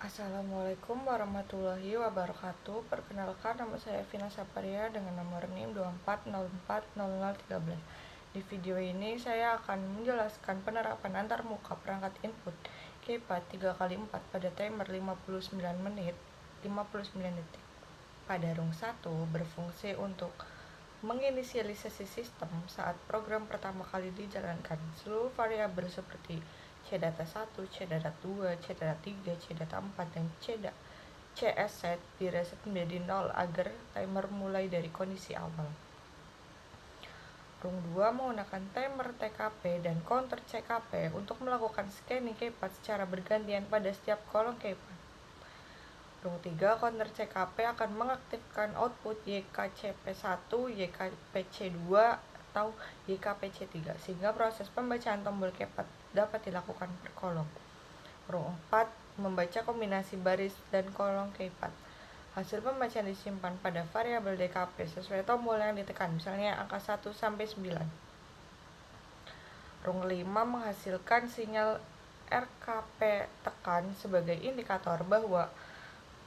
Assalamualaikum warahmatullahi wabarakatuh. Perkenalkan, nama saya Vina Saparia dengan nomor NIM 24040013. Di video ini saya akan menjelaskan penerapan antarmuka perangkat input keypad 3x4 pada timer 59 menit 59 detik. Pada rung 1 berfungsi untuk menginisialisasi sistem saat program pertama kali dijalankan. Seluruh variabel seperti cdata 1, cdata 2, cdata 3, cdata 4, dan cs set direset menjadi 0 agar timer mulai dari kondisi awal. Rung 2 menggunakan timer TKP dan counter CKP untuk melakukan scanning keypad secara bergantian pada setiap kolom keypad. Rung 3 counter CKP akan mengaktifkan output YKCP1, YKPC2, atau YKPC3 sehingga proses pembacaan tombol keypad dapat dilakukan per kolom. Rung 4 membaca kombinasi baris dan kolom keypad. Hasil pembacaan disimpan pada variabel DKP sesuai tombol yang ditekan, misalnya angka 1 sampai 9. Rung 5 menghasilkan sinyal RKP tekan sebagai indikator bahwa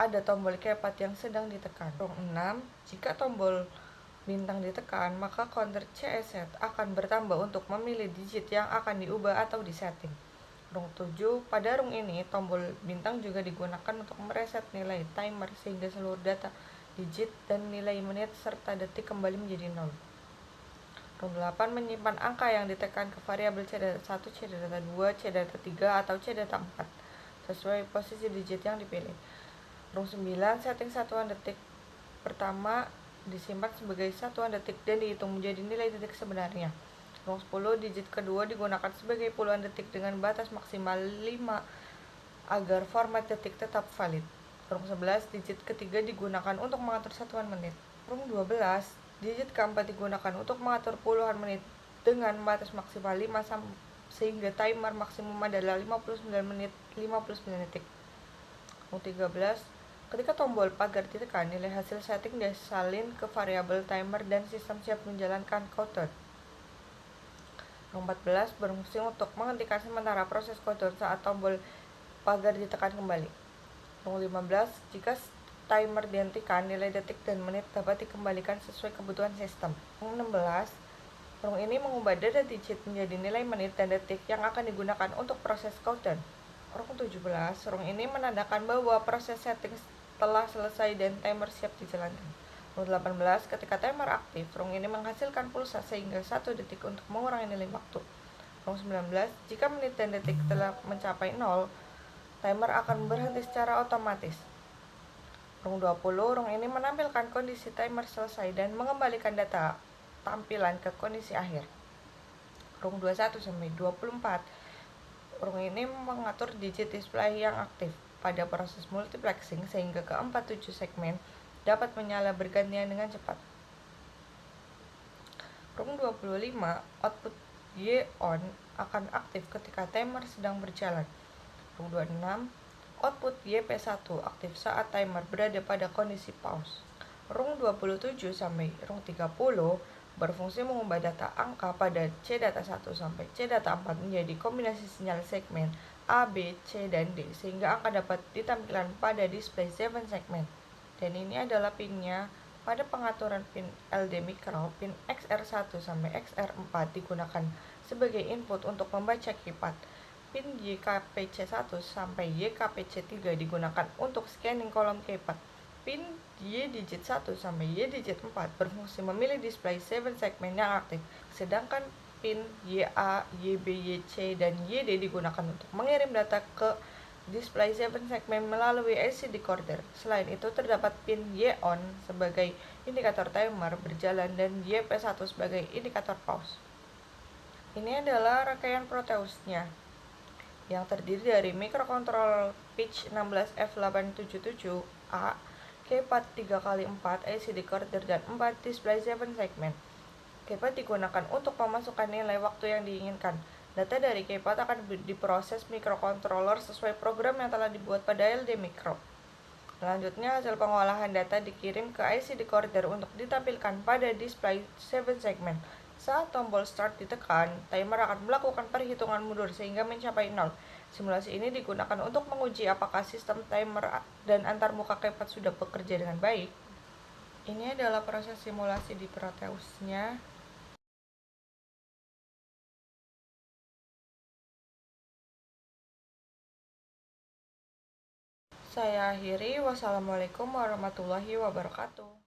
ada tombol keypad yang sedang ditekan. Rung 6, jika tombol bintang ditekan, maka counter CS set akan bertambah untuk memilih digit yang akan diubah atau disetting. Rung 7, pada rung ini tombol bintang juga digunakan untuk mereset nilai timer sehingga seluruh data digit dan nilai menit serta detik kembali menjadi 0. Rung 8 menyimpan angka yang ditekan ke variabel cdata 1, cdata 2, cdata 3, atau cdata 4 sesuai posisi digit yang dipilih. Rung 9, setting satuan detik pertama disimpan sebagai satuan detik dan dihitung menjadi nilai detik sebenarnya. Rung 10, digit kedua digunakan sebagai puluhan detik dengan batas maksimal 5 agar format detik tetap valid. Rung 11, digit ketiga digunakan untuk mengatur satuan menit. Rung 12, digit keempat digunakan untuk mengatur puluhan menit dengan batas maksimal 5 sehingga timer maksimum adalah 59 menit 59 detik. Rung 13, ketika tombol pagar ditekan, nilai hasil setting disalin ke variabel timer dan sistem siap menjalankan counter. Rung 14 berfungsi untuk menghentikan sementara proses counter saat tombol pagar ditekan kembali. Rung 15, jika timer dihentikan, nilai detik dan menit dapat dikembalikan sesuai kebutuhan sistem. Rung 16, rung ini mengubah data digit menjadi nilai menit dan detik yang akan digunakan untuk proses counter. Rung 17, rung ini menandakan bahwa proses setting telah selesai dan timer siap dijalankan. Rung 18, ketika timer aktif, rung ini menghasilkan pulsa sehingga 1 detik untuk mengurangi nilai waktu. Rung 19, jika menit dan detik telah mencapai 0, timer akan berhenti secara otomatis. Rung 20, rung ini menampilkan kondisi timer selesai dan mengembalikan data tampilan ke kondisi akhir. Rung 21 sampai 24, rung ini mengatur digit display yang aktif pada proses multiplexing sehingga ke-47 segmen dapat menyala bergantian dengan cepat. Rung 25, output Y on akan aktif ketika timer sedang berjalan. Rung 26, output YP1 aktif saat timer berada pada kondisi pause. Rung 27 sampai rung 30 berfungsi mengubah data angka pada cdata 1 sampai cdata 4 menjadi kombinasi sinyal segmen A, B, C, dan D sehingga angka dapat ditampilkan pada display 7 segmen. Dan ini adalah pinnya. Pada pengaturan pin LD micro, pin XR1 sampai XR4 digunakan sebagai input untuk membaca keypad. Pin YKPC1 sampai YKPC3 digunakan untuk scanning kolom keypad. Pin Y digit 1 sampai Y digit 4 berfungsi memilih display 7 segmen yang aktif, sedangkan pin YA, YB, YC, dan YD digunakan untuk mengirim data ke display 7 segmen melalui AC decoder. Selain itu, terdapat pin Y-on sebagai indikator timer berjalan dan YP1 sebagai indikator pause. Ini adalah rangkaian Proteusnya yang terdiri dari microcontroller pitch 16F877A, keypad 3x4, AC decoder, dan 4 display 7 segmen. Keypad digunakan untuk memasukkan nilai waktu yang diinginkan. Data dari keypad akan diproses microcontroller sesuai program yang telah dibuat pada LD micro. Selanjutnya, hasil pengolahan data dikirim ke IC decoder untuk ditampilkan pada display 7 segmen. Saat tombol start ditekan, timer akan melakukan perhitungan mundur sehingga mencapai 0. Simulasi ini digunakan untuk menguji apakah sistem timer dan antarmuka Kepad sudah bekerja dengan baik. Ini adalah proses simulasi di Proteusnya. Saya akhiri. Wassalamualaikum warahmatullahi wabarakatuh.